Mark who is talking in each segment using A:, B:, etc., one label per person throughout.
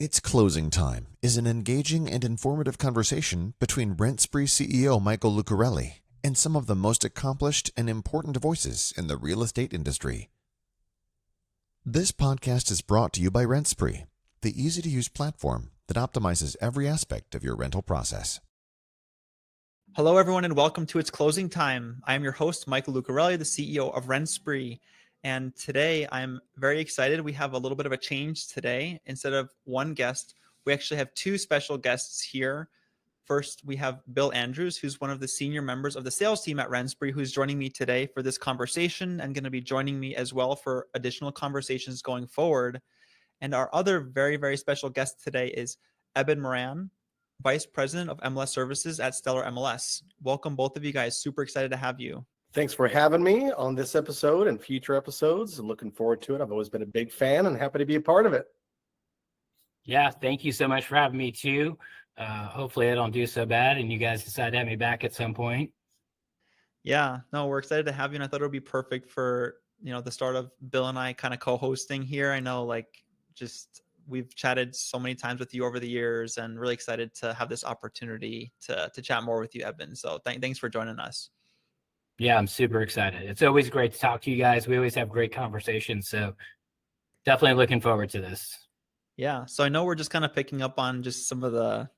A: It's Closing Time is an engaging and informative conversation between Rent Spree CEO Michael Lucarelli and some of the most accomplished and important voices in the real estate industry. This podcast is brought to you by Rent Spree, the easy-to-use platform that optimizes every aspect of your rental process.
B: Hello, everyone, and welcome to It's Closing Time. I am your host, Michael Lucarelli, the CEO of Rent Spree. And today I'm very excited. We have a little bit of a change today. Instead of one guest, we actually have two special guests here. First, we have Bill Andrews, who's one of the senior members of the sales team at Rent Spree, who's joining me today for this conversation and going to be joining me as well for additional conversations going forward. And our other very, very special guest today is Eben Moran, Vice President of MLS Services at Stellar MLS. Welcome, both of you guys. Super excited to have you.
C: Thanks for having me on this episode and future episodes. Looking forward to it. I've always been a big fan and happy to be a part of it.
D: Yeah, thank you so much for having me too. Hopefully I don't do so bad and you guys decide to have me back at some point.
B: Yeah, no, we're excited to have you. And I thought it would be perfect for, the start of Bill and I kind of co-hosting here. I know we've chatted so many times with you over the years and really excited to have this opportunity to chat more with you, Eben. So thanks for joining us.
D: Yeah, I'm super excited. It's always great to talk to you guys. We always have great conversations. So definitely looking forward to this.
B: Yeah. So I know we're just kind of picking up on just some of the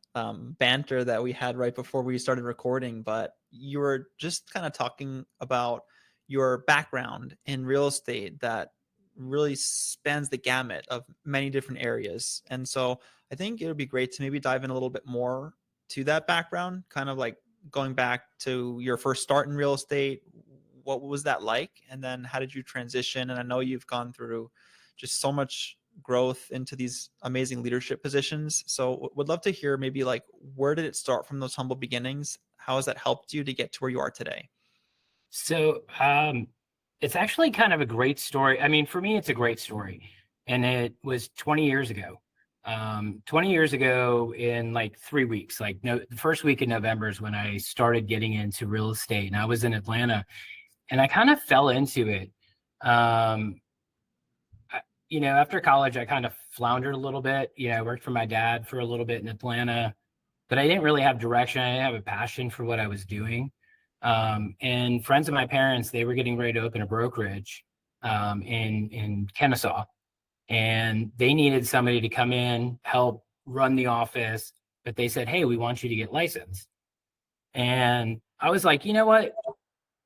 B: banter that we had right before we started recording, but you were just kind of talking about your background in real estate that really spans the gamut of many different areas. And so I think it would be great to maybe dive in a little bit more to that background, kind of like going back to your first start in real estate. What was that like? And then how did you transition? And I know you've gone through just so much growth into these amazing leadership positions. So would love to hear maybe like, where did it start from those humble beginnings? How has that helped you to get to where you are today?
D: So it's actually kind of a great story. I mean, for me, it's a great story. And it was 20 years ago. 20 years ago in like 3 weeks, the first week in November is when I started getting into real estate, and I was in Atlanta and I kind of fell into it. After college, I kind of floundered a little bit. I worked for my dad for a little bit in Atlanta, but I didn't really have direction. I didn't have a passion for what I was doing. And friends of my parents, they were getting ready to open a brokerage in Kennesaw. And they needed somebody to come in, help run the office. But they said, hey, we want you to get licensed. And I was like, you know what?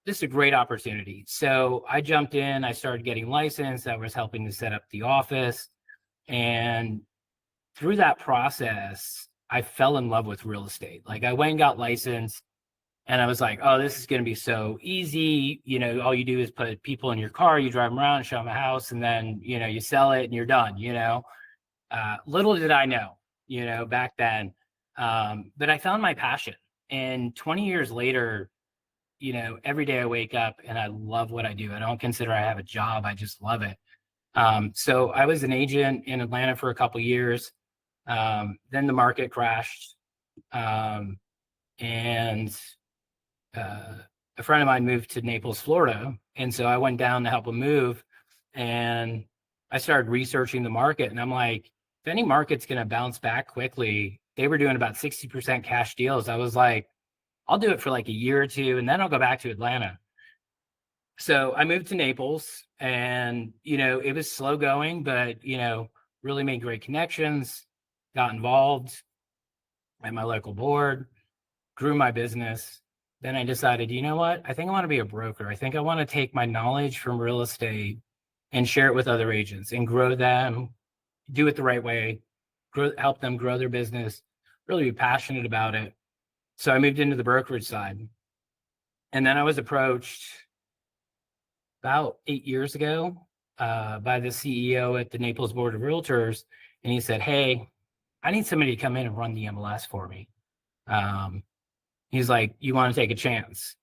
D: This is a great opportunity. So I jumped in. I started getting licensed. I was helping to set up the office. And through that process, I fell in love with real estate. Like I went and got licensed. And I was like, oh, this is going to be so easy. All you do is put people in your car, you drive them around, show them a house, and then, you sell it and you're done, Little did I know, back then. But I found my passion. And 20 years later, every day I wake up and I love what I do. I don't consider I have a job. I just love it. So I was an agent in Atlanta for a couple of years. Then the market crashed. And a friend of mine moved to Naples, Florida. And so I went down to help him move, and I started researching the market. And I'm like, if any market's going to bounce back quickly, they were doing about 60% cash deals. I was like, I'll do it for like a year or two, and then I'll go back to Atlanta. So I moved to Naples, and, it was slow going, but, really made great connections, got involved at my local board, grew my business. Then I decided, you know what? I think I want to be a broker. I think I want to take my knowledge from real estate and share it with other agents and grow them, do it the right way, help them grow their business, really be passionate about it. So I moved into the brokerage side. And then I was approached about 8 years ago by the CEO at the Naples Board of Realtors. And he said, hey, I need somebody to come in and run the MLS for me. He's like, you want to take a chance?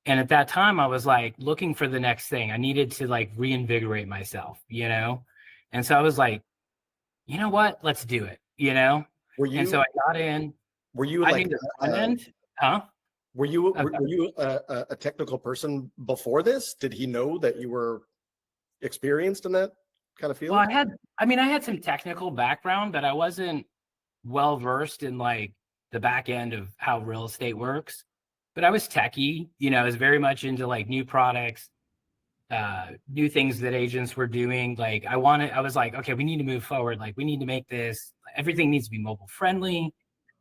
D: And at that time, I was like looking for the next thing. I needed to like reinvigorate myself, And so I was like, you know what? Let's do it, And so I got in.
C: Were you
D: like Huh?
C: Were you a technical person before this? Did he know that you were experienced in that? kind of feel?
D: Well, I had some technical background, but I wasn't well versed in like the back end of how real estate works. But I was techie, I was very much into like new products, new things that agents were doing. Like I was like, okay, we need to move forward. Like we need to make this, everything needs to be mobile friendly,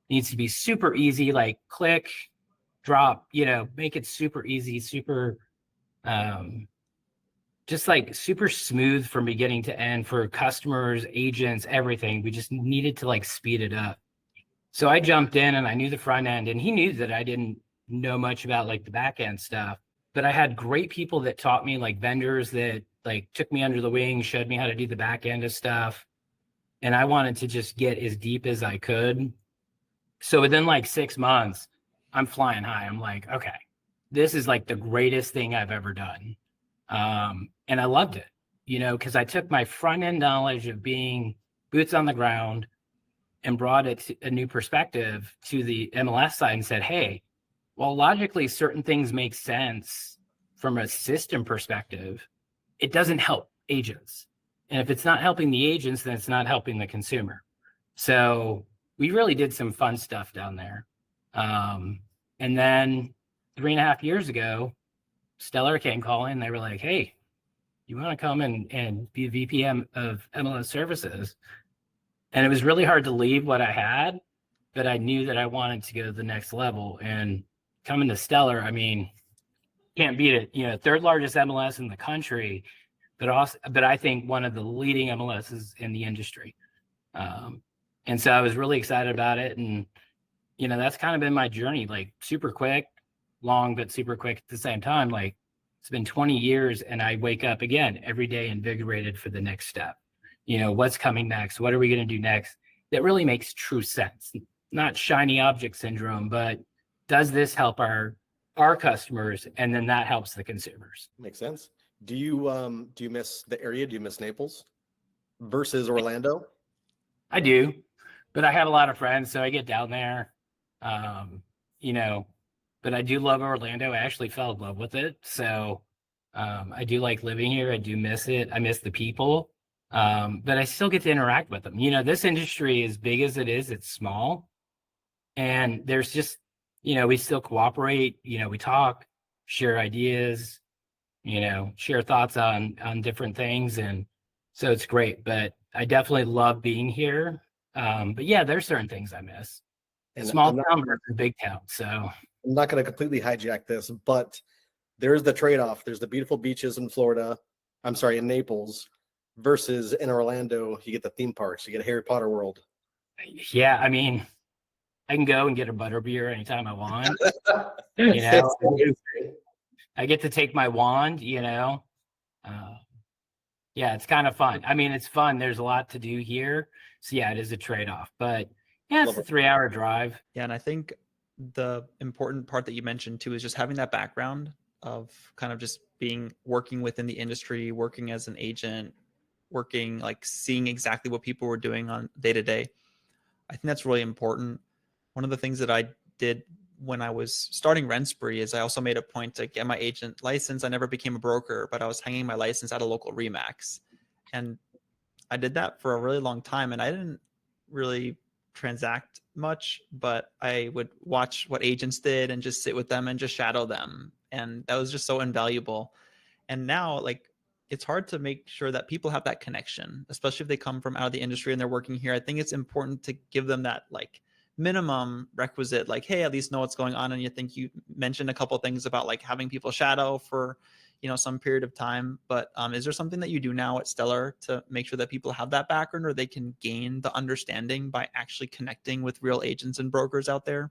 D: needs to be super easy, like click, drop, make it super easy, super, just like super smooth from beginning to end for customers, agents, everything. We just needed to like speed it up. So I jumped in and I knew the front end, and he knew that I didn't know much about like the back end stuff, but I had great people that taught me, like vendors that like took me under the wing, showed me how to do the back end of stuff. And I wanted to just get as deep as I could. So within like 6 months, I'm flying high. I'm like, okay, this is like the greatest thing I've ever done. And I loved it, because I took my front end knowledge of being boots on the ground and brought it to a new perspective to the MLS side and said, hey, well, logically, certain things make sense from a system perspective. It doesn't help agents. And if it's not helping the agents, then it's not helping the consumer. So we really did some fun stuff down there. And then 3.5 years ago, Stellar came calling. They were like, hey, you want to come and be VP of MLS services? And it was really hard to leave what I had, but I knew that I wanted to go to the next level. And coming to Stellar, I mean, can't beat it. Third largest MLS in the country, but I think one of the leading MLSs in the industry. And so I was really excited about it. And, that's kind of been my journey, like super quick, long, but super quick at the same time. Like it's been 20 years and I wake up again every day invigorated for the next step. What's coming next? What are we going to do next? That really makes true sense. Not shiny object syndrome, but does this help our customers? And then that helps the consumers.
C: Makes sense. Do you miss the area? Do you miss Naples versus Orlando?
D: I do, but I have a lot of friends, so I get down there. But I do love Orlando. I actually fell in love with it. So I do like living here. I do miss it. I miss the people. But I still get to interact with them. This industry, as big as it is, it's small. And there's just, we still cooperate, we talk, share ideas, share thoughts on different things. And so it's great, but I definitely love being here. But yeah, there's certain things I miss.
C: And
D: Small town versus big town. So
C: I'm not going to completely hijack this, but there's the trade-off. There's the beautiful beaches in in Naples, versus in Orlando, you get the theme parks, you get a Harry Potter world.
D: Yeah, I mean, I can go and get a butterbeer anytime I want. I get to take my wand, yeah, it's kind of fun. I mean, it's fun. There's a lot to do here. So yeah, it is a trade-off, but yeah, it's a 3-hour drive.
B: Yeah. And I think the important part that you mentioned too is just having that background of kind of just working within the industry, working as an agent, working, like seeing exactly what people were doing on day to day. I think that's really important. One of the things that I did when I was starting Rent Spree is I also made a point to get my agent license. I never became a broker, but I was hanging my license at a local Remax. And I did that for a really long time. And I didn't really transact much, but I would watch what agents did and just sit with them and just shadow them. And that was just so invaluable. And now, like, it's hard to make sure that people have that connection, especially if they come from out of the industry and they're working here. I think it's important to give them that like minimum requisite, like, hey, at least know what's going on. And you think you mentioned a couple of things about like having people shadow for, some period of time. But is there something that you do now at Stellar to make sure that people have that background, or they can gain the understanding by actually connecting with real agents and brokers out there?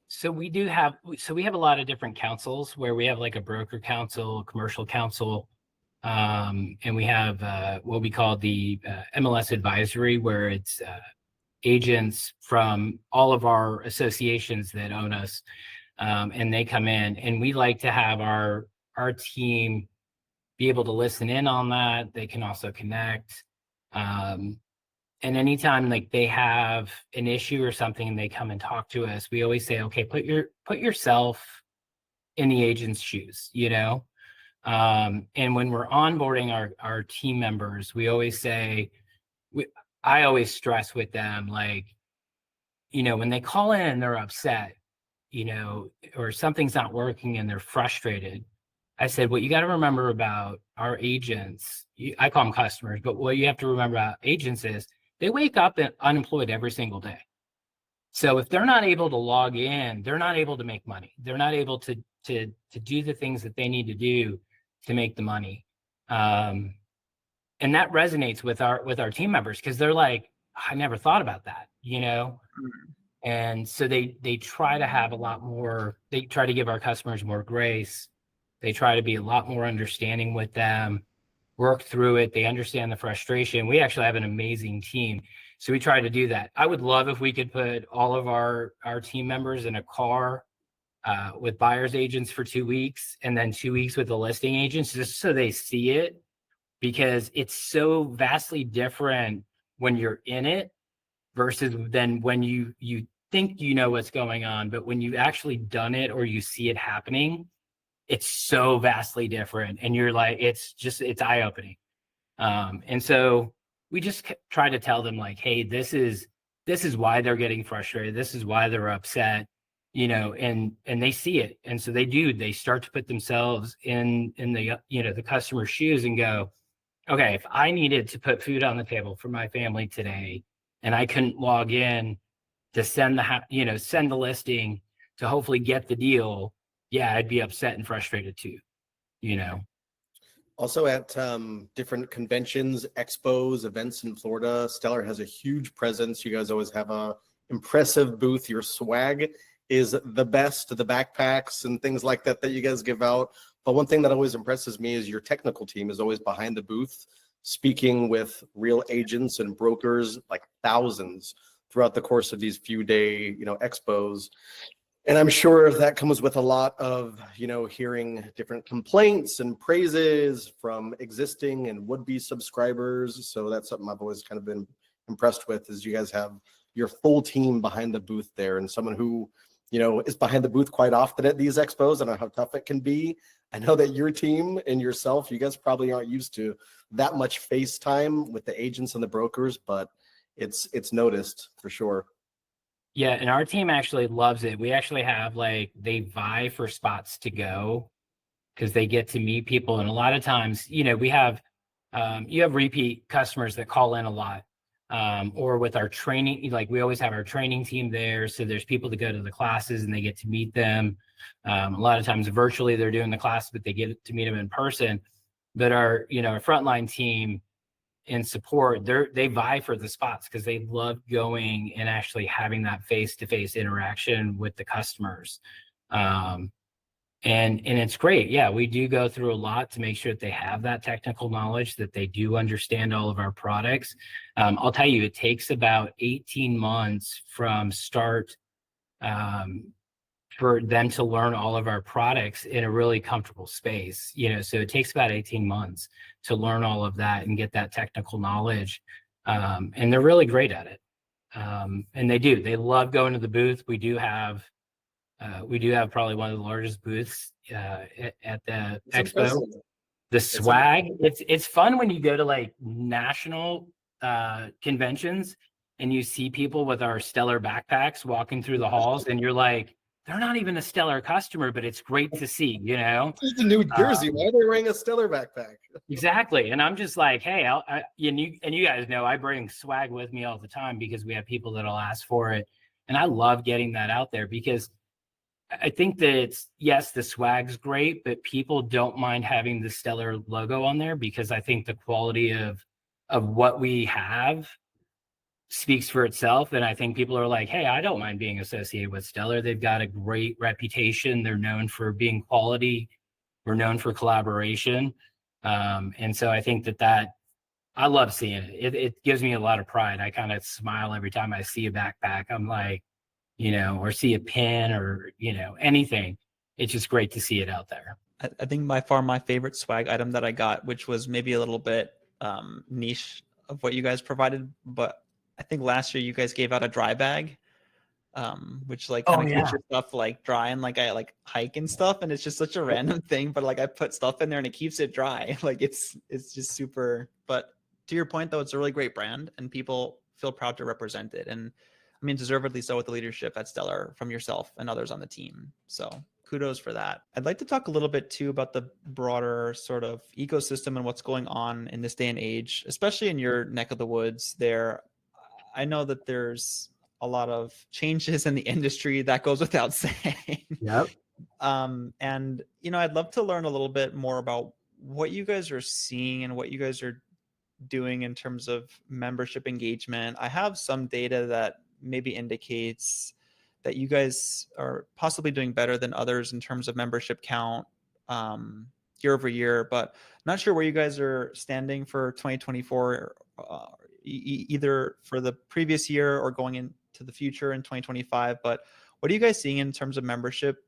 D: So we have a lot of different councils where we have like a broker council, commercial council, and we have what we call the MLS advisory, where it's agents from all of our associations that own us, and they come in, and we like to have our team be able to listen in on that. They can also connect. And anytime like they have an issue or something and they come and talk to us, we always say, okay, put yourself in the agent's shoes, And when we're onboarding our team members, we always say, I always stress with them, like, when they call in and they're upset, or something's not working and they're frustrated, I said, what you got to remember about our agents, I call them customers, but what you have to remember about agents is they wake up unemployed every single day. So if they're not able to log in, they're not able to make money. They're not able to do the things that they need to do to make the money. And that resonates with our team members, because they're like, I never thought about that, And so they try to have a lot more, they try to give our customers more grace. They try to be a lot more understanding with them, work through it. They understand the frustration. We actually have an amazing team. So we try to do that. I would love if we could put all of our team members in a car with buyer's agents for 2 weeks, and then 2 weeks with the listing agents, just so they see it, because it's so vastly different when you're in it versus than when you think you know what's going on, but when you've actually done it or you see it happening, it's so vastly different. And you're like, it's eye-opening. And so we just try to tell them, like, hey, this is why they're getting frustrated. This is why they're upset, and they see it. And so they start to put themselves in the, the customer's shoes and go, okay, if I needed to put food on the table for my family today and I couldn't log in to send the listing to hopefully get the deal, yeah, I'd be upset and frustrated too,
C: Also at different conventions, expos, events in Florida, Stellar has a huge presence. You guys always have a impressive booth. Your swag is the best, the backpacks and things like that you guys give out. But one thing that always impresses me is your technical team is always behind the booth, speaking with real agents and brokers, like thousands throughout the course of these few day, expos. And I'm sure that comes with a lot of, hearing different complaints and praises from existing and would-be subscribers. So that's something I've always kind of been impressed with, is you guys have your full team behind the booth there, and someone who, is behind the booth quite often at these expos. I know how tough it can be. I know that your team and yourself, you guys probably aren't used to that much face time with the agents and the brokers, but it's noticed for sure.
D: Yeah, and our team actually loves it. We actually have, they vie for spots to go because they get to meet people. And a lot of times, we have, you have repeat customers that call in a lot, or with our training, we always have our training team there. So there's people that go to the classes and they get to meet them. A lot of times virtually they're doing the class, but they get to meet them in person. But our frontline team in support, they vie for the spots because they love going and actually having that face-to-face interaction with the customers. And it's great. Yeah, we do go through a lot to make sure that they have that technical knowledge, that they do understand all of our products. I'll tell you, it takes about 18 months from start for them to learn all of our products in a really comfortable space, so it takes about 18 months to learn all of that and get that technical knowledge. And they're really great at it. And they love going to the booth. We do have probably one of the largest booths at the expo. The swag, it's fun when you go to national conventions and you see people with our Stellar backpacks walking through the halls, and you're like, they're not even a Stellar customer, but it's great to see,
C: This is New Jersey. Why are they wearing a Stellar backpack?
D: Exactly. And I'm just like, hey, and you guys know I bring swag with me all the time because we have people that'll ask for it. And I love getting that out there because I think that yes, the swag's great, but people don't mind having the Stellar logo on there because I think the quality of what we have speaks for itself. And I think people are like, hey, I don't mind being associated with Stellar. They've got a great reputation. They're known for being quality. We're known for collaboration. And so I think that I love seeing it. It gives me a lot of pride. I kind of smile every time I see a backpack. I'm like, or see a pin or, anything. It's just great to see it out there.
B: I think by far my favorite swag item that I got, which was maybe a little bit niche of what you guys provided, but I think last year you guys gave out a dry bag which like
D: Oh,
B: kind of keeps
D: yeah.
B: your stuff like dry, and like I like hike and stuff, and it's just such a random thing, but like I put stuff in there and it keeps it dry. Like it's just super. But to your point though, it's a really great brand and people feel proud to represent it, and I mean deservedly so with the leadership at Stellar from yourself and others on the team. So kudos for that. I'd like to talk a little bit too about the broader sort of ecosystem and what's going on in this day and age, especially in your neck of the woods there. I know that there's a lot of changes in the industry, that goes without saying.
D: Yep.
B: And you know, I'd love to learn a little bit more about what you guys are seeing and what you guys are doing in terms of membership engagement. I have some data that maybe indicates that you guys are possibly doing better than others in terms of membership count year over year, but not sure where you guys are standing for 2024, either for the previous year or going into the future in 2025. But what are you guys seeing in terms of membership,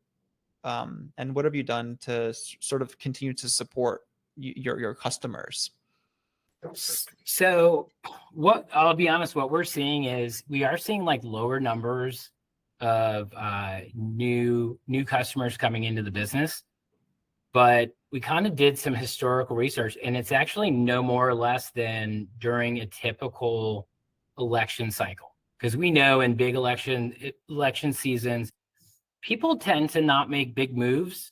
B: and what have you done to sort of continue to support your customers?
D: So what I'll be honest, what we're seeing is we are seeing like lower numbers of new customers coming into the business, but we kind of did some historical research, and it's actually no more or less than during a typical election cycle, because we know in big election seasons people tend to not make big moves.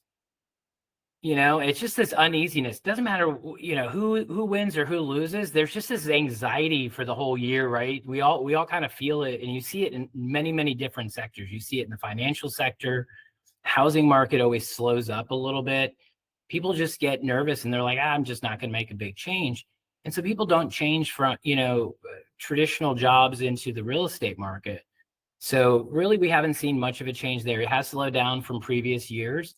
D: You know, it's just this uneasiness. Doesn't matter, you know, who wins or who loses. There's just this anxiety for the whole year, right? We all kind of feel it, and you see it in many different sectors. You see it in the financial sector. Housing market always slows up a little bit. People just get nervous, and they're like, I'm just not going to make a big change. And so people don't change from, you know, traditional jobs into the real estate market. So really, we haven't seen much of a change there. It has slowed down from previous years.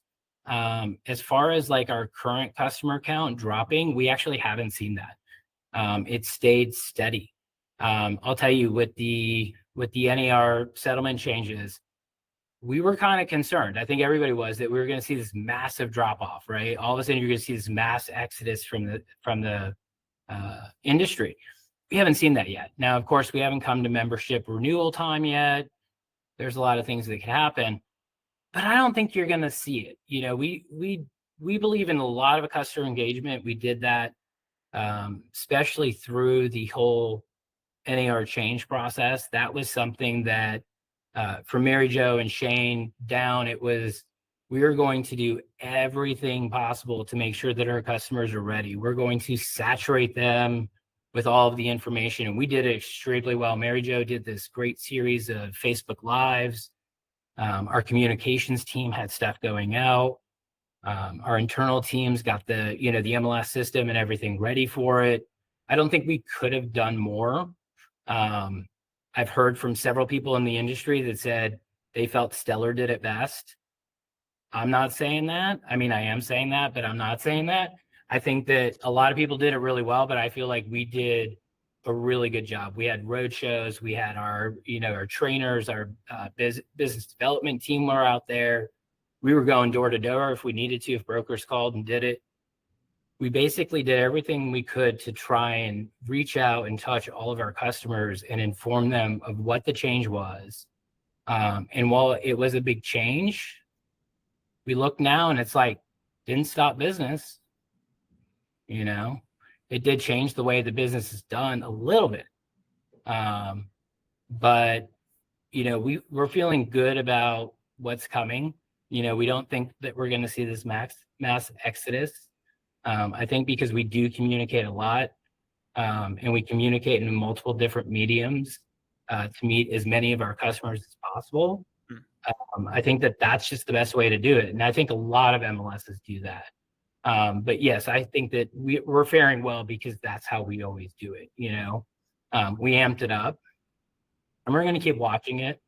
D: As far as like our current customer count dropping, we actually haven't seen that. It stayed steady. I'll tell you, with the NAR settlement changes, we were kind of concerned. I think everybody was, that we were going to see this massive drop off, right? All of a sudden, you're going to see this mass exodus from the industry. We haven't seen that yet. Now, of course, we haven't come to membership renewal time yet. There's a lot of things that can happen, but I don't think you're going to see it. You know, we believe in a lot of customer engagement. We did that, especially through the whole NAR change process. That was something that, for Mary Jo and Shane down, it was, we are going to do everything possible to make sure that our customers are ready. We're going to saturate them with all of the information, and we did it extremely well. Mary Jo did this great series of Facebook Lives. Our communications team had stuff going out. Our internal teams got the MLS system and everything ready for it. I don't think we could have done more. I've heard from several people in the industry that said they felt Stellar did it best. I'm not saying that. I mean, I am saying that, but I'm not saying that. I think that a lot of people did it really well, but I feel like we did a really good job. We had road shows. We had our trainers, our business development team were out there. We were going door to door if we needed to, if brokers called and did it. We basically did everything we could to try and reach out and touch all of our customers and inform them of what the change was. And while it was a big change, we look now and it's like, didn't stop business. You know, it did change the way the business is done a little bit. But, you know, we're feeling good about what's coming. You know, we don't think that we're going to see this mass exodus. I think because we do communicate a lot, and we communicate in multiple different mediums to meet as many of our customers as possible. I think that that's just the best way to do it. And I think a lot of MLSs do that. But yes, I think that we're faring well because that's how we always do it. You know, we amped it up, and we're going to keep watching it.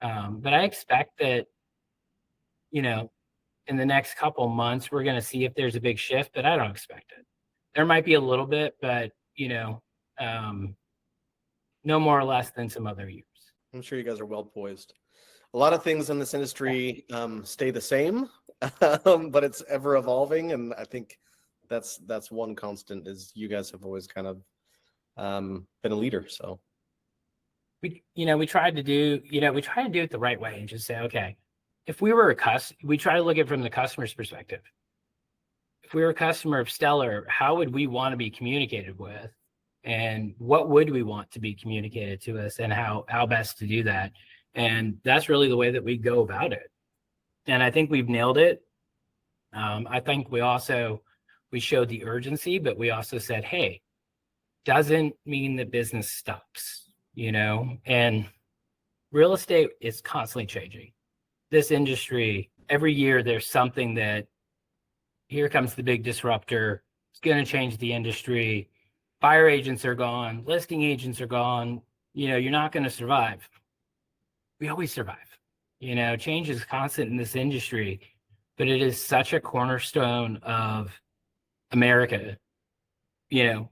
D: But I expect that, you know, in the next couple months, we're going to see if there's a big shift, but I don't expect it. There might be a little bit, but, you know, no more or less than some other years.
C: I'm sure you guys are well poised. A lot of things in this industry stay the same, but it's ever evolving. And I think that's one constant, is you guys have always kind of been a leader. So
D: we tried to do it the right way and just say, okay, if we were we try to look at it from the customer's perspective. If we were a customer of Stellar, how would we want to be communicated with? And what would we want to be communicated to us, and how best to do that? And that's really the way that we go about it. And I think we've nailed it. I think we showed the urgency, but we also said, hey, doesn't mean that business stops, and real estate is constantly changing. This industry, every year there's something that, here comes the big disruptor. It's going to change the industry. Buyer agents are gone. Listing agents are gone. You're not going to survive. We always survive. Change is constant in this industry, but it is such a cornerstone of America,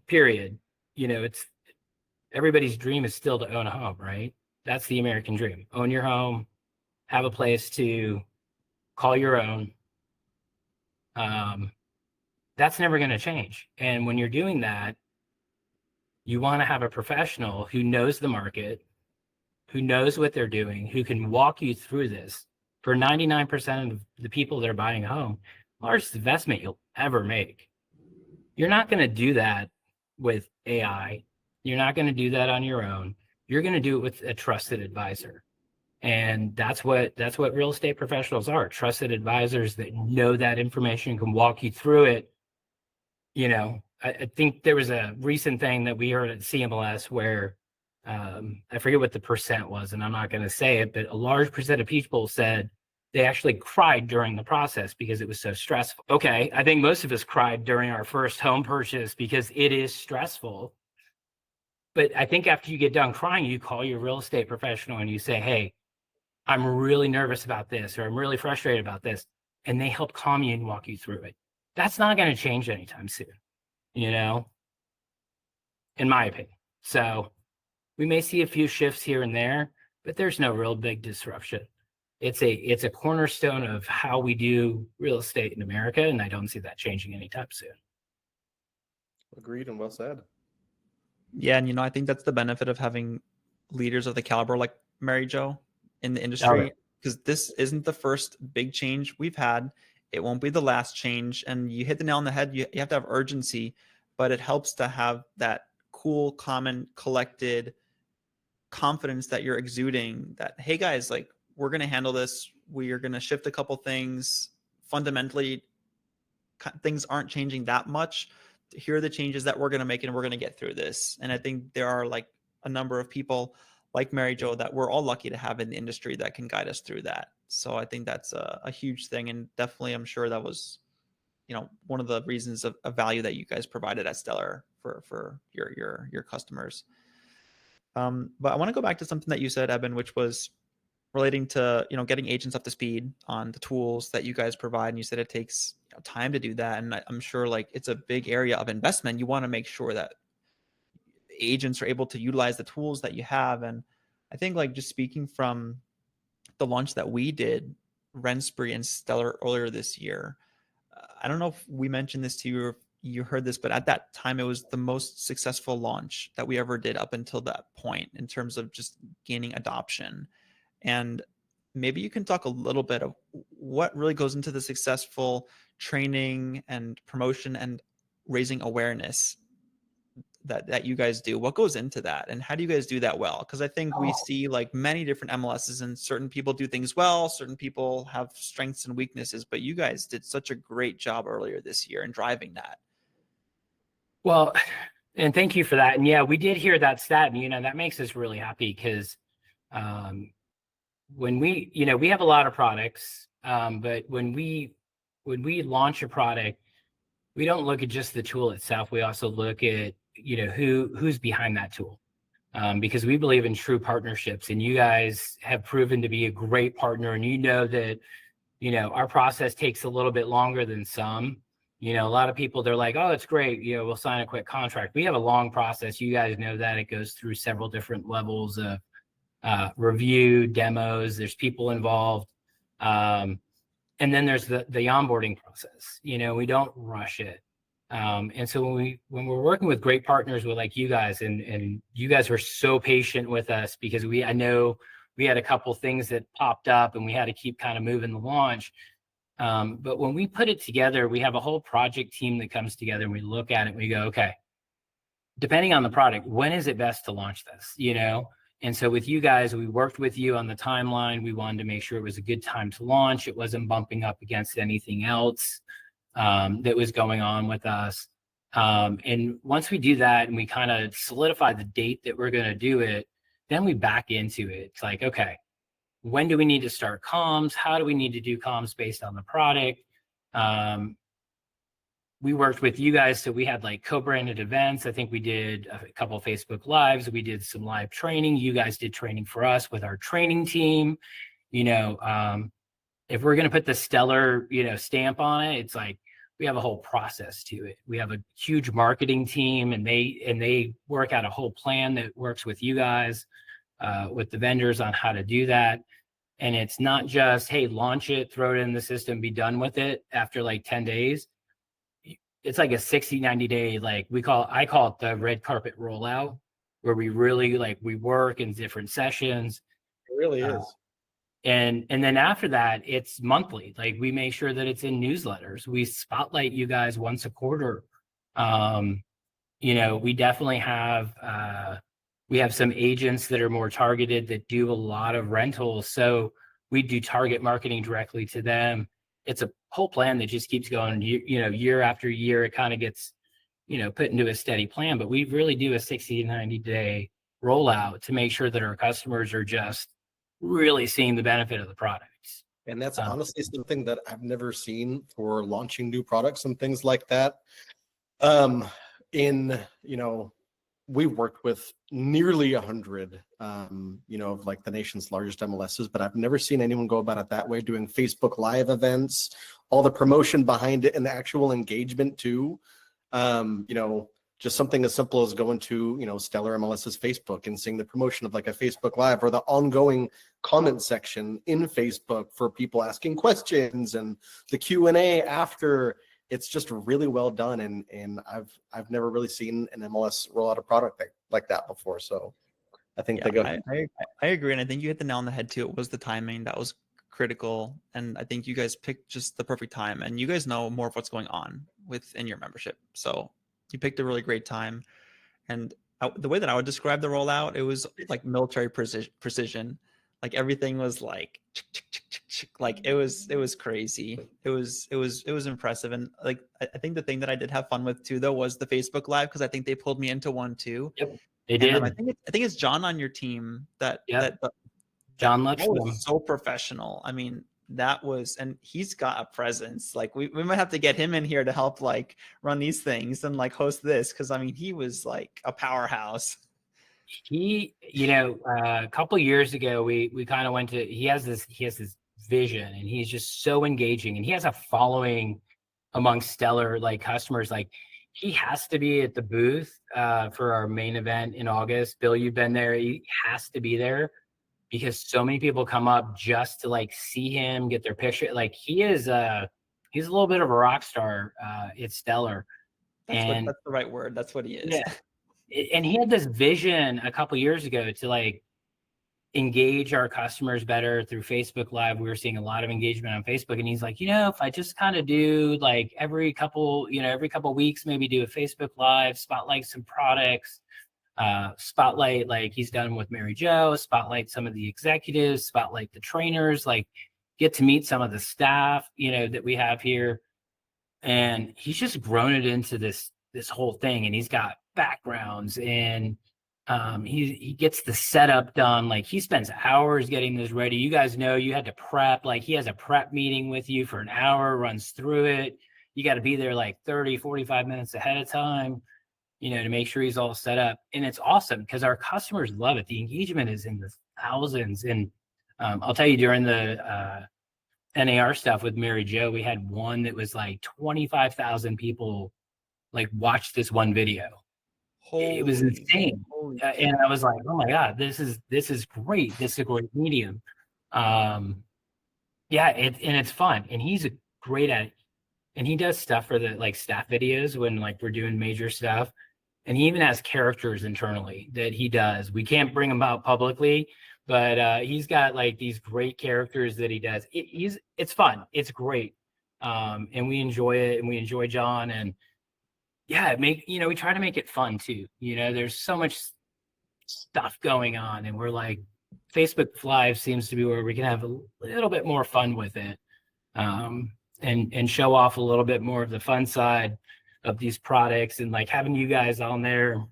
D: period. It's everybody's dream is still to own a home, right? That's the American dream. Own your home, have a place to call your own. That's never going to change. And when you're doing that, you want to have a professional who knows the market, who knows what they're doing, who can walk you through this. For 99% of the people that are buying a home, largest investment you'll ever make. You're not going to do that with AI. You're not going to do that on your own. You're going to do it with a trusted advisor. And that's what real estate professionals are, trusted advisors that know that information, can walk you through it. I think there was a recent thing that we heard at CMLS where I forget what the percent was, and I'm not going to say it, but a large percent of people said they actually cried during the process because it was so stressful. Okay, I think most of us cried during our first home purchase because it is stressful. But I think after you get done crying, you call your real estate professional and you say, hey, I'm really nervous about this, or I'm really frustrated about this. And they help calm you and walk you through it. That's not going to change anytime soon, in my opinion. So we may see a few shifts here and there, but there's no real big disruption. It's a cornerstone of how we do real estate in America, and I don't see that changing anytime soon.
C: Agreed and well said.
B: Yeah, and I think that's the benefit of having leaders of the caliber like Mary Jo in the industry, because this isn't the first big change we've had. It won't be the last change. And you hit the nail on the head. You have to have urgency, but it helps to have that cool, common, collected confidence that you're exuding that, hey guys, like, we're going to handle this. We are going to shift a couple things. Fundamentally, things aren't changing that much. Here are the changes that we're going to make, and we're going to get through this. And I think there are like a number of people like Mary Jo that we're all lucky to have in the industry that can guide us through that. So I think that's a huge thing. And definitely, I'm sure that was, one of the reasons of value that you guys provided at Stellar for your customers. But I want to go back to something that you said, Eben, which was relating to, getting agents up to speed on the tools that you guys provide. And you said it takes time to do that. And I'm sure like it's a big area of investment. You want to make sure that agents are able to utilize the tools that you have. And I think like just speaking from the launch that we did, Rent-Spree and Stellar earlier this year, I don't know if we mentioned this to you or if you heard this, but at that time, it was the most successful launch that we ever did up until that point in terms of just gaining adoption. And maybe you can talk a little bit of what really goes into the successful training and promotion and raising awareness that you guys do. What goes into that, and how do you guys do that well? Because I think we see like many different MLSs, and certain people do things well, certain people have strengths and weaknesses, but you guys did such a great job earlier this year in driving that.
D: Well, and thank you for that. And yeah, we did hear that stat, and that makes us really happy because when we have a lot of products, but when we launch a product, we don't look at just the tool itself. We also look at who's behind that tool, because we believe in true partnerships, and you guys have proven to be a great partner. And that our process takes a little bit longer than some. A lot of people, they're like, oh, it's great, we'll sign a quick contract. We have a long process. You guys know that it goes through several different levels of review, demos. There's people involved, and then there's the onboarding process. We don't rush it. And so when we're working with great partners with like you guys, and you guys were so patient with us because I know we had a couple things that popped up and we had to keep kind of moving the launch. But when we put it together, we have a whole project team that comes together and we look at it and we go, okay, depending on the product, when is it best to launch this, you know? And so with you guys, we worked with you on the timeline. We wanted to make sure it was a good time to launch. It wasn't bumping up against anything else that was going on with us. And once we do that and we kind of solidify the date that we're going to do it, then we back into it. It's like, okay, when do we need to start comms? How do we need to do comms based on the product? We worked with you guys, so we had like co-branded events. I think we did a couple of Facebook Lives. We did some live training. You guys did training for us with our training team. You know, if we're going to put the Stellar, you know, stamp on it, it's like we have a whole process to it. We have a huge marketing team, and they work out a whole plan that works with you guys, with the vendors on how to do that. And it's not just, hey, launch it, throw it in the system, be done with it after like 10 days. It's like a 60, 90 day, like I call it the red carpet rollout, where we really we work in different sessions.
C: It really is.
D: And then after that, it's monthly. Like we make sure that it's in newsletters. We spotlight you guys once a quarter. You know, we definitely have, we have some agents that are more targeted that do a lot of rentals. So we do target marketing directly to them. It's a whole plan that just keeps going, you know, year after year. It kind of gets, you know, put into a steady plan, but we really do a 60 to 90 day rollout to make sure that our customers are just really seeing the benefit of the products.
C: And that's honestly something that I've never seen for launching new products and things like that. You know, we've worked with nearly 100, you know, of like the nation's largest MLSs, but I've never seen anyone go about it that way, doing Facebook Live events, all the promotion behind it and the actual engagement too. You know, just something as simple as going to, you know, Stellar MLS's Facebook and seeing the promotion of like a Facebook Live, or the ongoing comment section in Facebook for people asking questions, and the Q&A after. It's just really well done, and I've never really seen an MLS roll out a product like that before. So I think they go.
B: I agree, and I think you hit the nail on the head too. It was the timing that was critical, and I think you guys picked just the perfect time. And you guys know more of what's going on within your membership, so you picked a really great time. And the way that I would describe the rollout, it was like military precision. Like everything was like it was crazy. It was impressive. And like I think the thing that I did have fun with too, though, was the Facebook Live, because I think they pulled me into one too.
D: Yep, they did.
B: I think it's John on your team that
D: John
B: that was
D: Lipscomb.
B: so professional. I mean, and he's got a presence. Like we might have to get him in here to help like run these things and like host this, because I mean he was like a powerhouse.
D: He, you know, a couple of years ago, we kind of went to, he has this vision, and he's just so engaging, and he has a following among Stellar like customers. Like he has to be at the booth for our main event in August. Bill, you've been there. He has to be there because so many people come up just to like see him, get their picture. Like he's a little bit of a rock star at Stellar.
B: That's the right word. That's what he is.
D: Yeah. And he had this vision a couple years ago to like engage our customers better through Facebook Live. We were seeing a lot of engagement on Facebook, and he's like, you know, if I just kind of do like every couple weeks, maybe do a Facebook Live, spotlight some products, spotlight, like he's done with Mary Jo, spotlight some of the executives, spotlight the trainers, like get to meet some of the staff, you know, that we have here. And he's just grown it into this whole thing, and he's got backgrounds, and he gets the setup done. Like he spends hours getting this ready. You guys know you had to prep, like he has a prep meeting with you for an hour, runs through it. You got to be there like 30, 45 minutes ahead of time, you know, to make sure he's all set up. And it's awesome because our customers love it. The engagement is in the thousands. And I'll tell you, during the NAR stuff with Mary Jo, we had one that was like 25,000 people like watch this one video. It was insane. And I was like, oh my God, this is great. This is a great medium. Yeah, and it's fun. And he's great at it. and he does stuff for the like staff videos when like we're doing major stuff. And he even has characters internally that he does. We can't bring them out publicly, but he's got like these great characters that he does. It's fun. It's great. And we enjoy it, and we enjoy John. And yeah, we try to make it fun too. There's so much stuff going on, and we're like, Facebook Live seems to be where we can have a little bit more fun with it, and show off a little bit more of the fun side of these products. And like having you guys on there,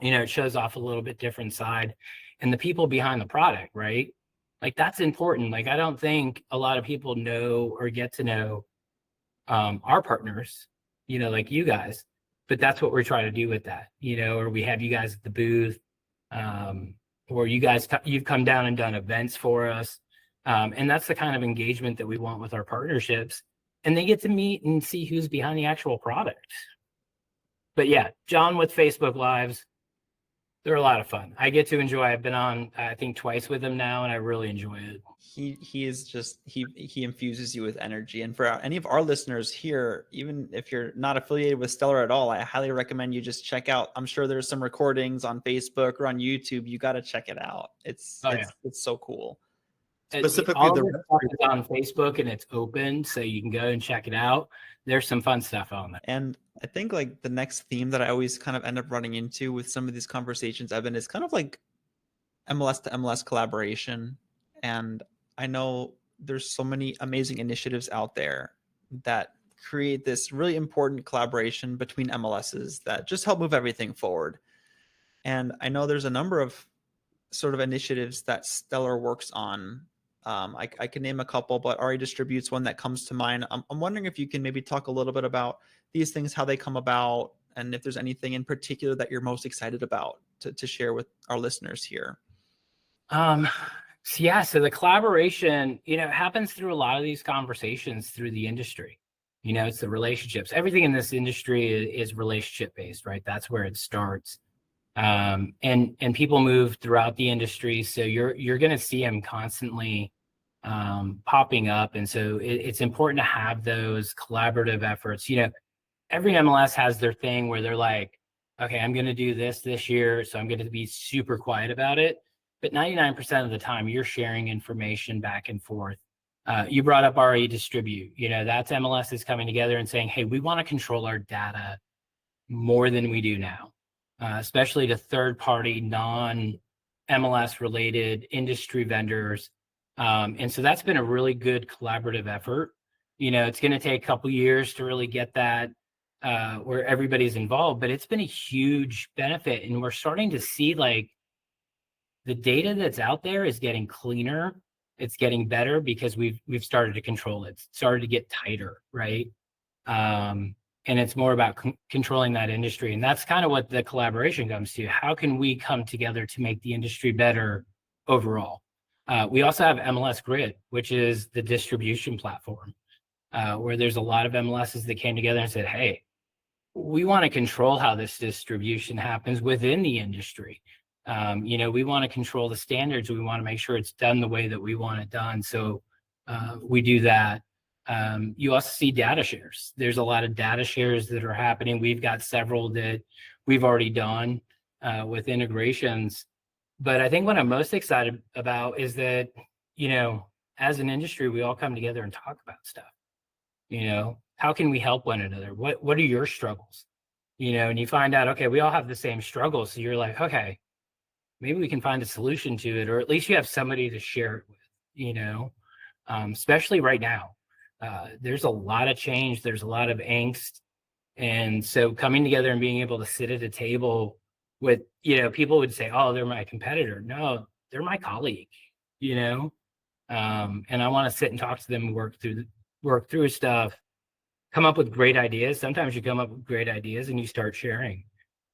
D: it shows off a little bit different side, and the people behind the product, right? Like that's important. Like I don't think a lot of people know or get to know our partners, like you guys, but that's what we're trying to do with that, or we have you guys at the booth, or you've come down and done events for us. And that's the kind of engagement that we want with our partnerships. And they get to meet and see who's behind the actual product. But yeah, John with Facebook Lives, they're a lot of fun. I get to enjoy. I've been on, I think, twice with him now, and I really enjoy it.
B: He is just he infuses you with energy. And for any of our listeners here, even if you're not affiliated with Stellar at all, I highly recommend you just check out. I'm sure there's some recordings on Facebook or on YouTube. You got to check it out. It's so cool.
C: Specifically,
D: all the stuff is on Facebook, and it's open, so you can go and check it out. There's some fun stuff on there.
B: And I think like the next theme that I always kind of end up running into with some of these conversations, Eben, is kind of like MLS to MLS collaboration. And I know there's so many amazing initiatives out there that create this really important collaboration between MLSs that just help move everything forward. And I know there's a number of sort of initiatives that Stellar works on. I can name a couple, but RE Distribute's one that comes to mind. I'm wondering if you can maybe talk a little bit about these things, how they come about, and if there's anything in particular that you're most excited about to share with our listeners here.
D: So the collaboration, happens through a lot of these conversations through the industry. It's the relationships. Everything in this industry is relationship based, right? That's where it starts. And people move throughout the industry, so you're going to see them constantly popping up. And so it's important to have those collaborative efforts. Every MLS has their thing where they're like, okay, I'm going to do this year, so I'm going to be super quiet about it. But 99% of the time, you're sharing information back and forth. You brought up RE Distribute. That's MLS is coming together and saying, hey, we want to control our data more than we do now, especially to third-party, non-MLS related industry vendors. And so that's been a really good collaborative effort. It's going to take a couple years to really get that where everybody's involved, but it's been a huge benefit. And we're starting to see like the data that's out there is getting cleaner. It's getting better because we've started to control it. It's started to get tighter, right? And it's more about controlling that industry. And that's kind of what the collaboration comes to. How can we come together to make the industry better overall? We also have MLS Grid, which is the distribution platform, where there's a lot of MLSs that came together and said, hey, we want to control how this distribution happens within the industry. We want to control the standards. We want to make sure it's done the way that we want it done. So we do that. You also see data shares. There's a lot of data shares that are happening. We've got several that we've already done with integrations. But I think what I'm most excited about is that, as an industry, we all come together and talk about stuff. How can we help one another? What are your struggles? And you find out, okay, we all have the same struggles. So you're like, okay, maybe we can find a solution to it, or at least you have somebody to share it with, especially right now. There's a lot of change. There's a lot of angst. And so coming together and being able to sit at a table with, people would say, oh, they're my competitor. No, they're my colleague, and I want to sit and talk to them and work through stuff, come up with great ideas. Sometimes you come up with great ideas and you start sharing.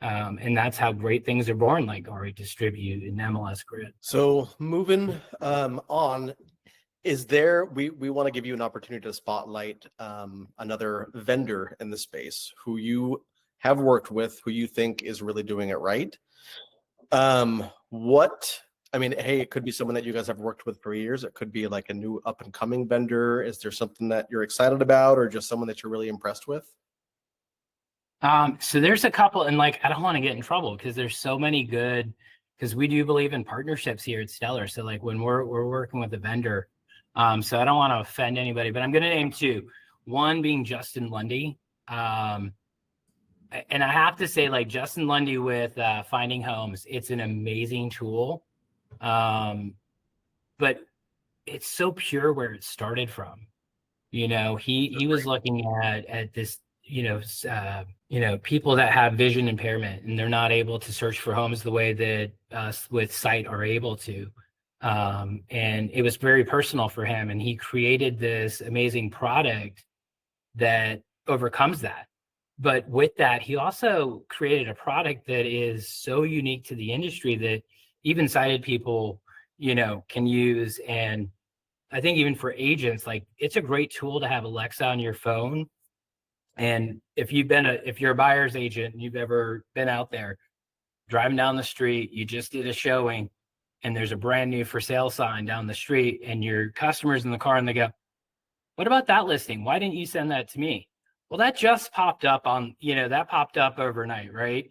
D: And that's how great things are born, like RE Distribute and MLS Grid.
C: So moving on, we want to give you an opportunity to spotlight another vendor in the space who you have worked with, who you think is really doing it right. What I mean, hey, it could be someone that you guys have worked with for years. It could be like a new up and coming vendor. Is there something that you're excited about, or just someone that you're really impressed with?
D: So there's a couple, and like, I don't want to get in trouble because there's so many good, because we do believe in partnerships here at Stellar. So like when we're working with a vendor, so I don't want to offend anybody, but I'm going to name two. One being Justin Lundy. And I have to say, like, Justin Lundy with Finding Homes, it's an amazing tool. But it's so pure where it started from. He was looking at this, people that have vision impairment and they're not able to search for homes the way that us with sight are able to. And it was very personal for him. And he created this amazing product that overcomes that. But with that, he also created a product that is so unique to the industry that even sighted people, can use. And I think even for agents, like, it's a great tool to have Alexa on your phone. And if you're a buyer's agent and you've ever been out there driving down the street, you just did a showing and there's a brand new for sale sign down the street and your customer's in the car and they go, "What about that listing? Why didn't you send that to me?" Well, that just popped up that popped up overnight, right?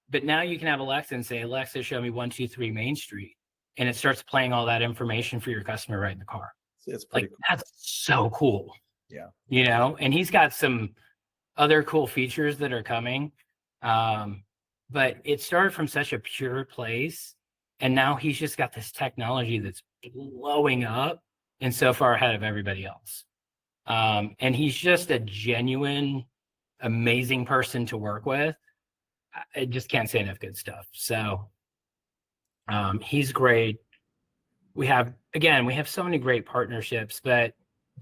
D: But now you can have Alexa and say, "Alexa, show me 123 Main Street." And it starts playing all that information for your customer right in the car.
C: It's pretty cool.
D: That's so cool.
C: Yeah.
D: And he's got some other cool features that are coming. But it started from such a pure place. And now he's just got this technology that's blowing up and so far ahead of everybody else. And he's just a genuine, amazing person to work with. I just can't say enough good stuff. So he's great. We have so many great partnerships, but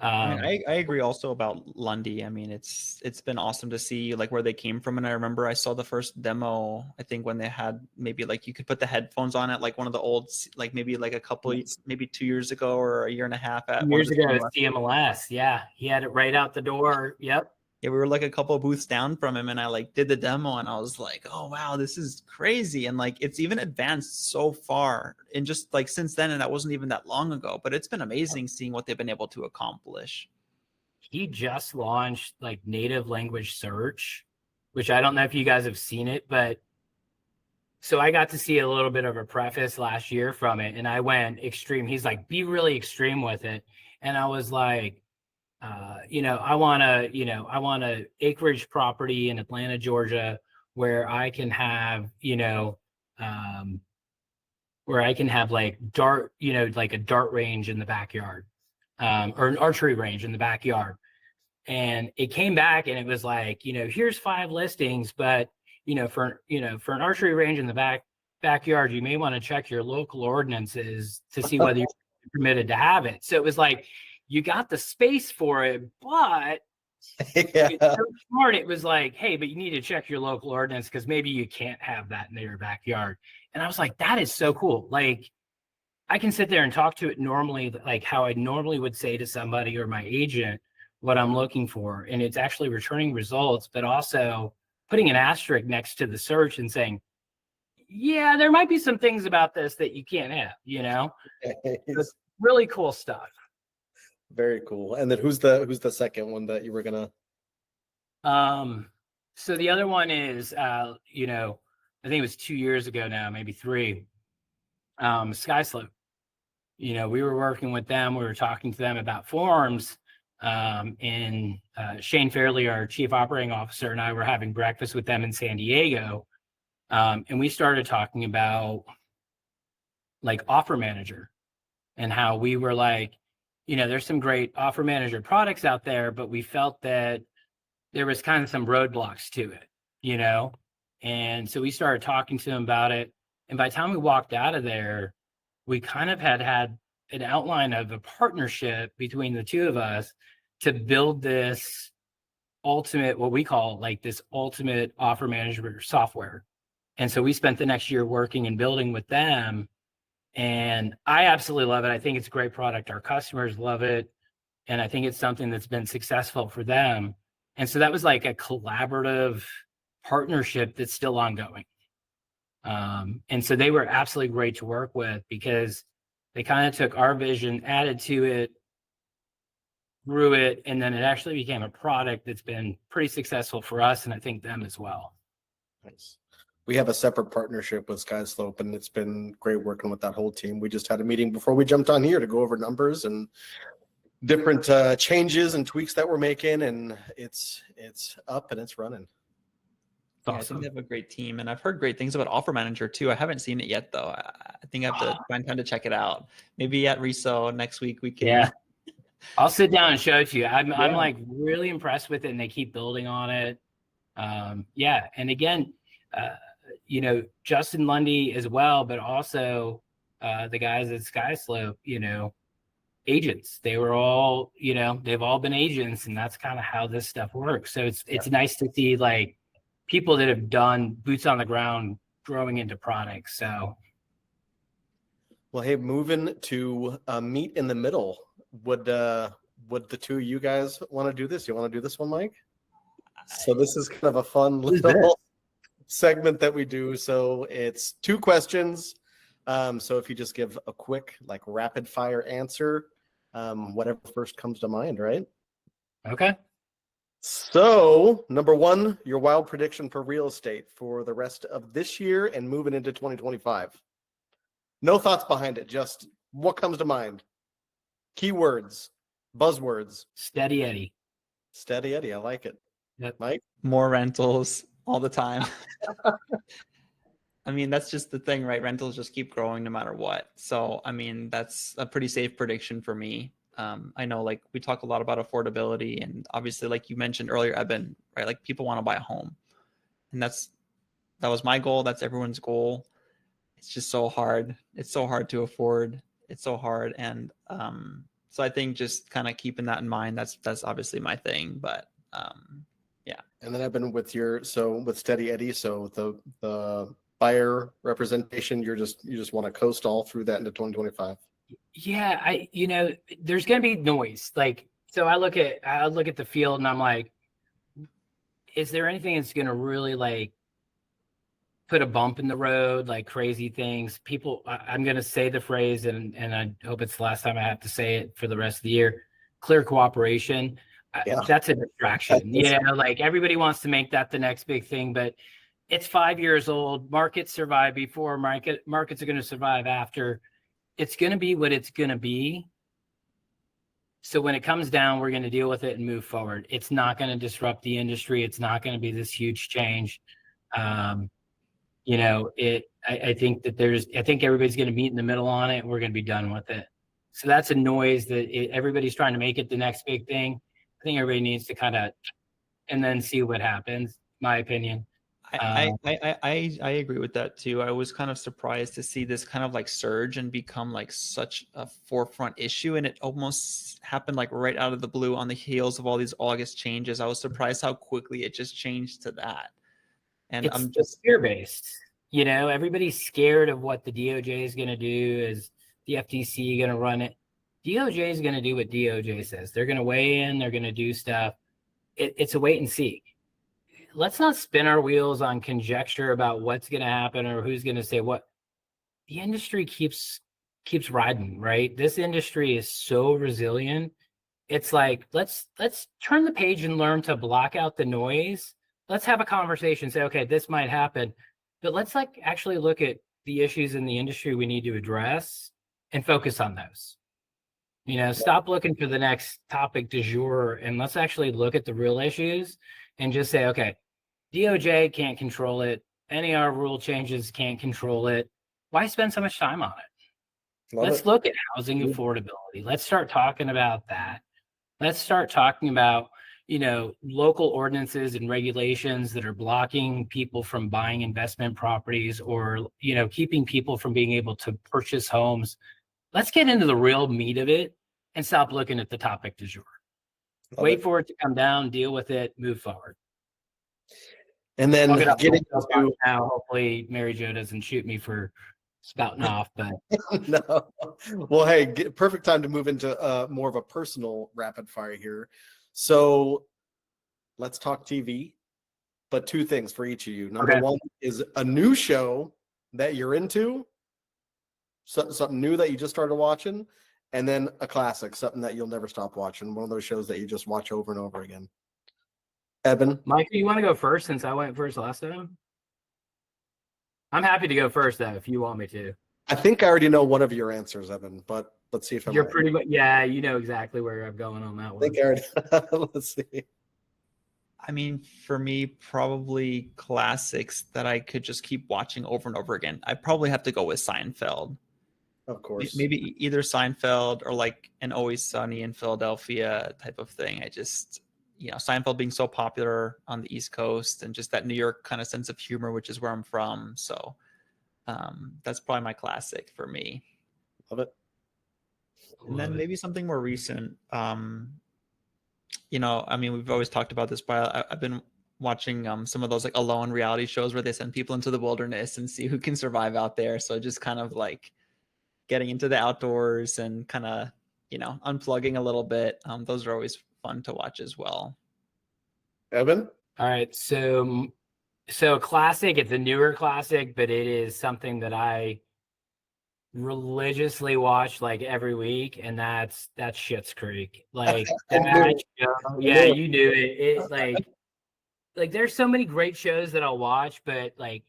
B: I agree also about Lundy. I mean, it's been awesome to see like where they came from. And I remember I saw the first demo, I think when they had maybe like you could put the headphones on it, like one of the old, like maybe like a couple, maybe 2 years ago or a year and a half.
D: Years ago at CMLS. Yeah. He had it right out the door. Yep.
B: Yeah, we were like a couple of booths down from him and I like did the demo and I was like, oh, wow, this is crazy. And like, it's even advanced so far and just like since then, and that wasn't even that long ago, but it's been amazing seeing what they've been able to accomplish.
D: He just launched like native language search, which I don't know if you guys have seen it, but so I got to see a little bit of a preface last year from it and I went extreme. He's like, be really extreme with it. And I was like, I want a acreage property in Atlanta, Georgia, where I can have, like dart, like a dart range in the backyard, or an archery range in the backyard. And it came back and it was like, here's 5 listings, but, for an archery range in the backyard, you may want to check your local ordinances to see whether you're permitted to have it. So it was like, you got the space for it, but it's so smart. It was like, hey, but you need to check your local ordinance because maybe you can't have that in your backyard. And I was like, that is so cool. Like, I can sit there and talk to it normally, like how I normally would say to somebody or my agent what I'm looking for. And it's actually returning results, but also putting an asterisk next to the search and saying, yeah, there might be some things about this that you can't have, It's really cool stuff.
C: Very cool. And then who's the second one that you were gonna?
D: So the other one is, I think it was 2 years ago now, maybe 3. Skyslope. We were working with them. We were talking to them about forms. And Shane Fairley, our chief operating officer, and I were having breakfast with them in San Diego. And we started talking about like Offer Manager and how we were like, there's some great Offer Manager products out there, but we felt that there was kind of some roadblocks to it, And so we started talking to them about it. And by the time we walked out of there, we kind of had an outline of a partnership between the two of us to build this ultimate, what we call like this ultimate offer management software. And so we spent the next year working and building with them. And I absolutely love it. I think it's a great product. Our customers love it. And I think it's something that's been successful for them. And so that was like a collaborative partnership that's still ongoing. And so they were absolutely great to work with because they kind of took our vision, added to it, grew it, and then it actually became a product that's been pretty successful for us, and I think them as well.
C: Nice. We have a separate partnership with Skyslope, and it's been great working with that whole team. We just had a meeting before we jumped on here to go over numbers and different changes and tweaks that we're making, and it's up and it's running.
B: Yeah, I
D: Awesome.
B: think they have a great team, and I've heard great things about Offer Manager too. I haven't seen it yet, though. I think I have to find time to check it out. Maybe at Reso next week we can.
D: Yeah. I'll sit down and show it to you. I'm
B: Yeah.
D: like really impressed with it, and they keep building on it. Yeah, and again, you know, Justin Lundy as well, but also the guys at Skyslope, you know, agents. They were all, you know, they've all been agents, and that's kind of how this stuff works. So it's nice to see like people that have done boots on the ground growing into products. So,
C: well, hey, moving to meet in the middle. Would the two of you guys want to do this? You want to do this one, Mike? So this is kind of a fun little segment that we do. So it's 2 questions. So if you just give a quick, like, rapid fire answer, whatever first comes to mind, right?
D: okay.
C: So number 1, your wild prediction for real estate for the rest of this year and moving into 2025. No thoughts behind it. Just what comes to mind. Keywords, buzzwords.
D: Steady Eddie.
C: Steady Eddie. I like it.
D: Yep.
C: Mike?
B: More rentals all the time. I mean, that's just the thing, right? Rentals just keep growing no matter what. So, I mean, that's a pretty safe prediction for me. I know, like, we talk a lot about affordability, and obviously, like you mentioned earlier, Eben, right? Like, people want to buy a home, and that was my goal. That's everyone's goal. It's just so hard. It's so hard to afford. It's so hard, and so I think just kind of keeping that in mind. That's obviously my thing, but yeah.
C: And then I've been with with Steady Eddie. So the buyer representation, you just want to coast all through that into 2025.
D: Yeah, you know, there's going to be noise. Like, so I look at the field and I'm like, is there anything that's going to really like put a bump in the road, like crazy things? People, I'm going to say the phrase, and I hope it's the last time I have to say it for the rest of the year. Clear cooperation.
C: Yeah.
D: That's a distraction. You know, like everybody wants to make that the next big thing, but it's 5 years old. Markets survive before, markets are going to survive after. It's going to be what it's going to be. So when it comes down, we're going to deal with it and move forward. It's not going to disrupt the industry. It's not going to be this huge change. You know, I think everybody's going to meet in the middle on it, and we're going to be done with it. So that's a noise that everybody's trying to make it the next big thing. I think everybody needs to kind of, and then see what happens, my opinion.
B: I agree with that too. I was kind of surprised to see this kind of like surge and become like such a forefront issue, and it almost happened like right out of the blue on the heels of all these August changes. I was surprised how quickly it just changed to that. And
D: it's
B: I'm just
D: fear-based. You know, everybody's scared of what the DOJ is going to do. Is the FTC going to run it? DOJ is going to do what DOJ says. They're going to weigh in. They're going to do stuff. It's a wait and see. Let's not spin our wheels on conjecture about what's going to happen or who's going to say what. The industry keeps riding, right? This industry is so resilient. It's like, let's turn the page and learn to block out the noise. Let's have a conversation, say, okay, this might happen, but let's like actually look at the issues in the industry we need to address and focus on those. You know, stop looking for the next topic du jour, and let's actually look at the real issues and just say, okay, DOJ can't control it. Any of our rule changes can't control it. Why spend so much time on it? Let's look at housing affordability. Let's start talking about that. Let's start talking about, you know, local ordinances and regulations that are blocking people from buying investment properties, or, you know, keeping people from being able to purchase homes. Let's get into the real meat of it and stop looking at the topic du jour. Wait for it to come down, deal with it, move forward.
C: And then
D: getting into now, hopefully Mary Jo doesn't shoot me for spouting off, but
C: no. Well, hey, perfect time to move into more of a personal rapid fire here. So let's talk TV, but 2 things for each of you. Number 1 is a new show that you're into, something new that you just started watching, and then a classic, something that you'll never stop watching. One of those shows that you just watch over and over again. Eben?
D: Michael, you want to go first since I went first last time? I'm happy to go first, though, if you want me to.
C: I think I already know one of your answers, Eben, but let's see if I'm
D: You're
C: right.
D: pretty much, yeah, you know exactly where I'm going on that
C: I
D: one.
C: think I already, let's see.
B: I mean, for me, probably classics that I could just keep watching over and over again. I probably have to go with Seinfeld.
C: Of course.
B: Maybe either Seinfeld or like an Always Sunny in Philadelphia type of thing. I just, Seinfeld being so popular on the East Coast and just that New York kind of sense of humor, which is where I'm from. So that's probably my classic for me.
C: Love it.
B: And then maybe something more recent. I mean, we've always talked about this, but I've been watching some of those like Alone reality shows where they send people into the wilderness and see who can survive out there. So just kind of like getting into the outdoors and kind of, unplugging a little bit. Those are always fun to watch as well.
C: Eben?
D: All right. So a classic, it's a newer classic, but it is something that I religiously watch like every week, and that's Schitt's Creek. Like that show, yeah, you knew it. It's like there's so many great shows that I'll watch, but like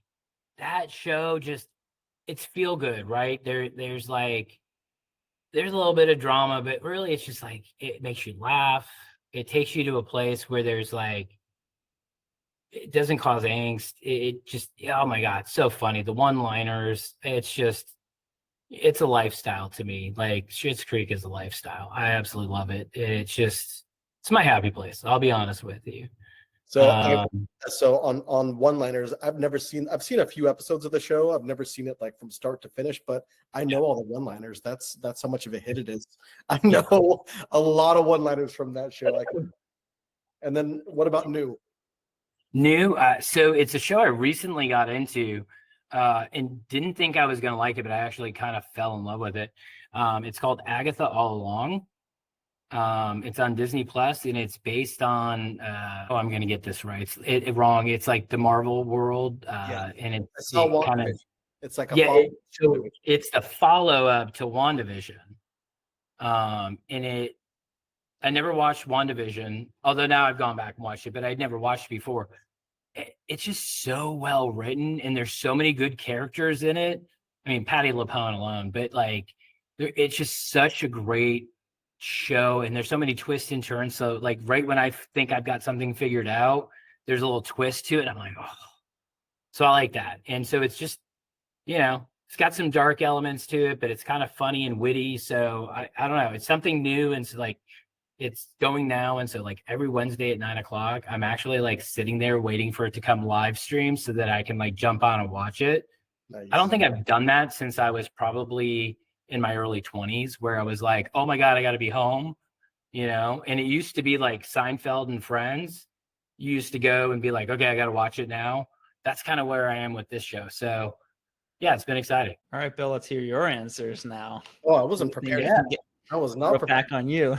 D: that show just it's feel good, right? There's a little bit of drama, but really it's just like it makes you laugh. It takes you to a place where there's like it doesn't cause angst. It just oh my god, so funny. The one-liners, it's a lifestyle to me. Like Schitt's Creek is a lifestyle. I absolutely love it. It's my happy place. I'll be honest with you.
C: So, so on one-liners, I've seen a few episodes of the show. I've never seen it like from start to finish, but I know all the one-liners. That's how much of a hit it is. I know a lot of one-liners from that show. And then what about new?
D: So it's a show I recently got into and didn't think I was going to like it, but I actually kind of fell in love with it. It's called Agatha All Along. It's on Disney Plus, and it's based on I'm going to get this right. It's wrong. It's like the Marvel world, and it's kind of
C: it's like a
D: it's the follow-up to WandaVision. And I never watched WandaVision, although now I've gone back and watched it, but I'd never watched it before. It's just so well written, and there's so many good characters in it. I mean, Patti LuPone alone, but like, it's just such a great show, and there's so many twists and turns. So, like, right when I think I've got something figured out, there's a little twist to it. I'm like, oh, so I like that. And so it's just, it's got some dark elements to it, but it's kind of funny and witty. So I don't know, it's something new, and so like. It's going now, and so like every Wednesday at 9:00, I'm actually like sitting there waiting for it to come live stream so that I can like jump on and watch it. Nice. I don't think I've done that since I was probably in my early 20s, where I was like, oh my god, I got to be home, And it used to be like Seinfeld and Friends. You used to go and be like, okay, I got to watch it now. That's kind of where I am with this show. So yeah, it's been exciting.
B: All right, Bill, let's hear your answers now.
C: Oh, I wasn't prepared.
B: Yeah.
C: I was not prepared.
B: Back on you.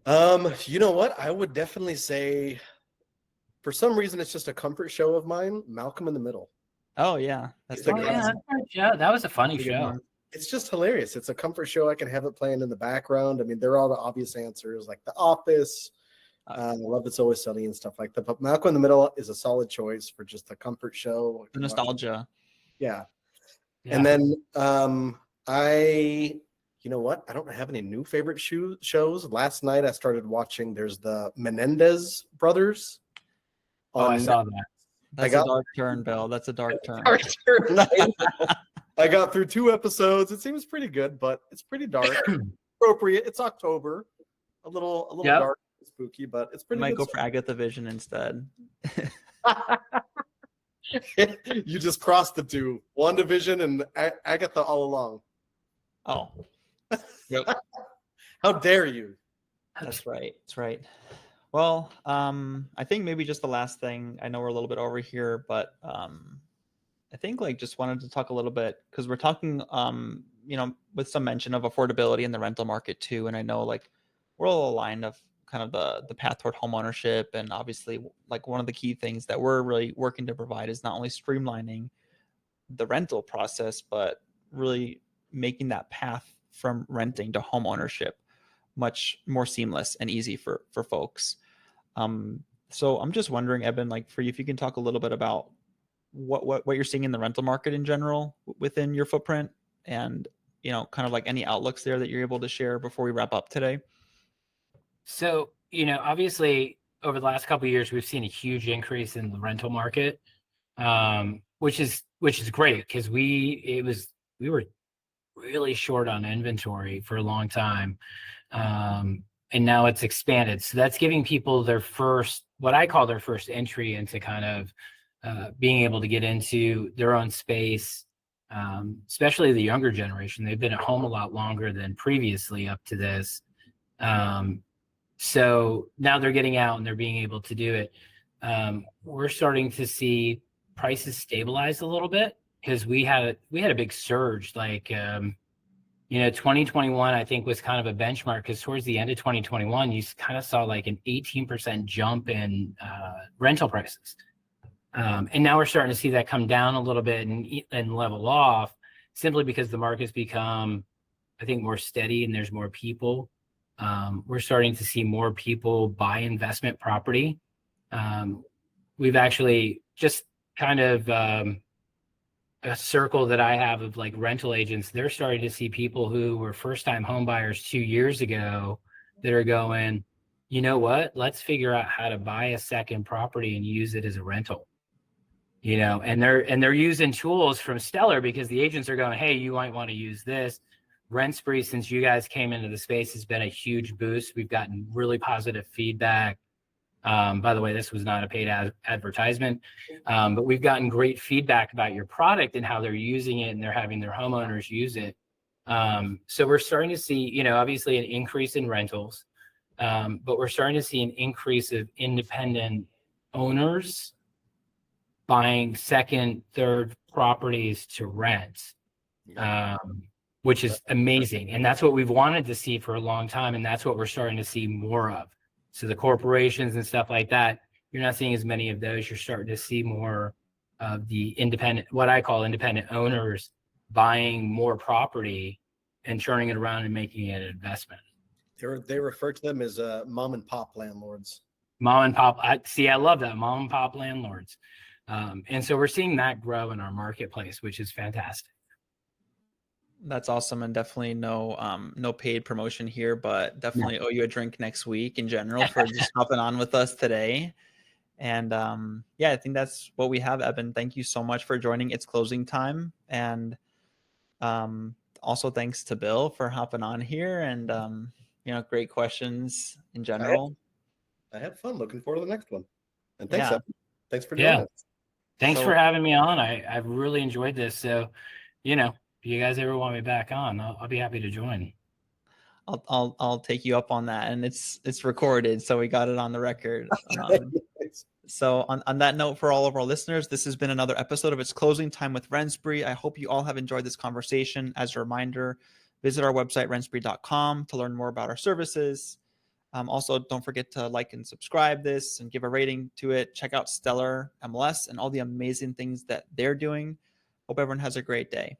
C: You know what? I would definitely say, for some reason, it's just a comfort show of mine. Malcolm in the Middle.
B: Oh yeah,
D: that was a funny show.
C: It's just hilarious. It's a comfort show. I can have it playing in the background. I mean, they're all the obvious answers, like The Office. I love It's Always Sunny and stuff like that. But Malcolm in the Middle is a solid choice for just a comfort show.
B: The nostalgia.
C: Yeah. And then you know what? I don't have any new favorite shows. Last night I started watching. There's the Menendez brothers.
D: I saw that.
B: That's a dark turn, Bill. That's a dark turn.
C: Dark turn. I got through 2 episodes. It seems pretty good, but it's pretty dark. Appropriate. It's October. A little dark, and spooky, but it's pretty.
B: I might
C: good
B: go for Agatha Vision instead.
C: You just crossed the two: WandaVision and Agatha All Along.
B: Oh. Yep.
C: How dare you?
B: That's right. That's right. Well, I think maybe just the last thing. I know we're a little bit over here, but I think like just wanted to talk a little bit because we're talking, with some mention of affordability in the rental market too. And I know like we're all aligned of kind of the path toward homeownership, and obviously like one of the key things that we're really working to provide is not only streamlining the rental process, but really making that path from renting to home ownership much more seamless and easy for folks. So I'm just wondering, Eben, like for you, if you can talk a little bit about what you're seeing in the rental market in general within your footprint, and kind of like any outlooks there that you're able to share before we wrap up today.
D: So, obviously over the last couple of years, we've seen a huge increase in the rental market, which is great because we were really short on inventory for a long time. And now it's expanded. So that's giving people what I call their first entry into kind of being able to get into their own space, especially the younger generation. They've been at home a lot longer than previously up to this. So now they're getting out and they're being able to do it. We're starting to see prices stabilize a little bit because we had a big surge. Like, 2021, I think, was kind of a benchmark because towards the end of 2021, you kind of saw like an 18% jump in rental prices. And now we're starting to see that come down a little bit and level off simply because the market's become, I think, more steady and there's more people. We're starting to see more people buy investment property. We've actually just kind of a circle that I have of like rental agents. They're starting to see people who were first-time home buyers 2 years ago that are going, you know what? Let's figure out how to buy a second property and use it as a rental. And they're using tools from Stellar because the agents are going, hey, you might want to use this. Rent Spree, since you guys came into the space, has been a huge boost. We've gotten really positive feedback. By the way, this was not a paid advertisement, but we've gotten great feedback about your product and how they're using it, and they're having their homeowners use it. So we're starting to see, obviously an increase in rentals, but we're starting to see an increase of independent owners buying second, third properties to rent. Which is amazing. And that's what we've wanted to see for a long time. And that's what we're starting to see more of. So the corporations and stuff like that, you're not seeing as many of those. You're starting to see more of the independent, what I call independent owners, buying more property and turning it around and making it an investment.
C: They refer to them as mom and pop landlords.
D: Mom and pop. I love that. Mom and pop landlords. And so we're seeing that grow in our marketplace, which is fantastic.
B: That's awesome, and definitely no paid promotion here, but definitely owe you a drink next week in general for just hopping on with us today. And I think that's what we have, Eben. Thank you so much for joining. It's closing time, and also thanks to Bill for hopping on here, and great questions in general.
C: I had fun. Looking forward to the next one. And thanks, Eben. Thanks for joining us.
D: Thanks for having me on. I've really enjoyed this. So, if you guys ever want me back on, I'll be happy to join.
B: I'll take you up on that, and it's recorded, so we got it on the record. So on that note, for all of our listeners, this has been another episode of It's Closing Time with Rent Spree. I hope you all have enjoyed this conversation. As a reminder, visit our website, rentspree.com, to learn more about our services. Also, don't forget to like and subscribe this and give a rating to it. Check out Stellar MLS and all the amazing things that they're doing. Hope everyone has a great day.